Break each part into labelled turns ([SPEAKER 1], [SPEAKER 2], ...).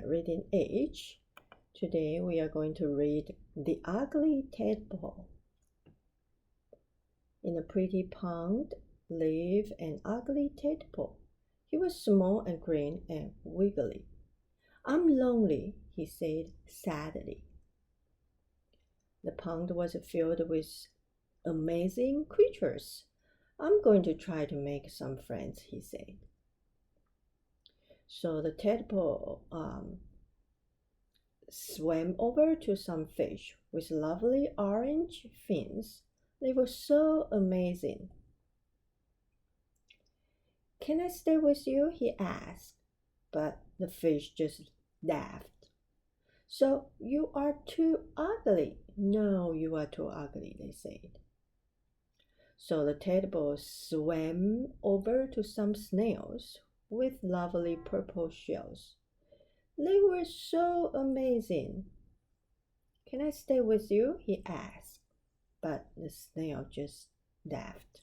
[SPEAKER 1] reading age. Today we are going to read The Ugly Tadpole. In a pretty pond lived an ugly tadpole. He was small and green and wiggly. "I'm lonely," he said sadly. The pond was filled with amazing creatures. "I'm going to try to make some friends," he said. So the tadpole swam over to some fish with lovely orange fins. They were so amazing. "Can I stay with you?" he asked, but the fish just laughed. "So you are too ugly." "No, you are too ugly," they said. So the tadpole swam over to some snails with lovely purple shells. They were so amazing. "Can I stay with you?" he asked, but the snail just laughed.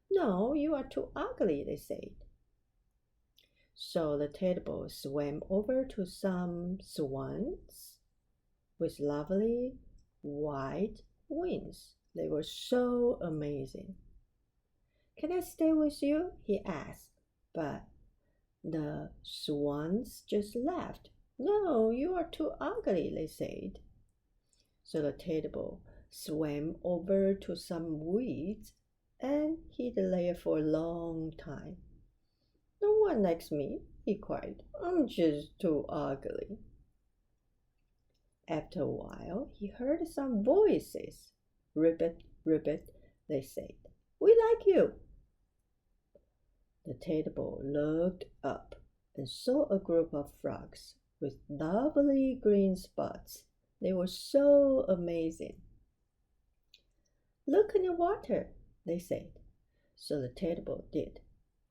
[SPEAKER 1] "No, you are too ugly," they said. So the tadpole swam over to some swans with lovely white wings. They were so amazing. "Can I stay with you?" he asked, but the swans just laughed. "No, you are too ugly," they said. So the tadpole swam over to some weeds and hid there for a long time. "No one likes me," he cried. "I'm just too ugly." After a while, he heard some voices. "Ribbit, ribbit," they said. "We like you." The tadpole looked up and saw a group of frogs with lovely green spots. They were so amazing. "Look in the water," they said. So the tadpole did.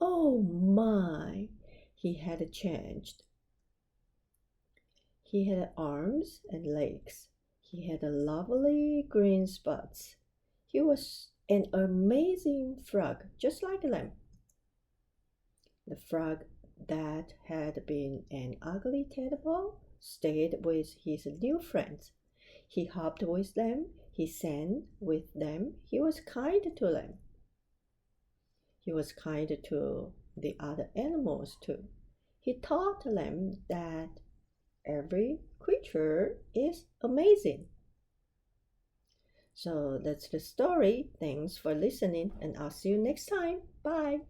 [SPEAKER 1] Oh my! He had changed. He had arms and legs. He had lovely green spots. He was an amazing frog, just like them. The frog that had been an ugly tadpole stayed with his new friends. He hopped with them. He sang with them. He was kind to them. He was kind to the other animals too. He taught them that every creature is amazing. So that's the story. Thanks for listening, and I'll see you next time. Bye.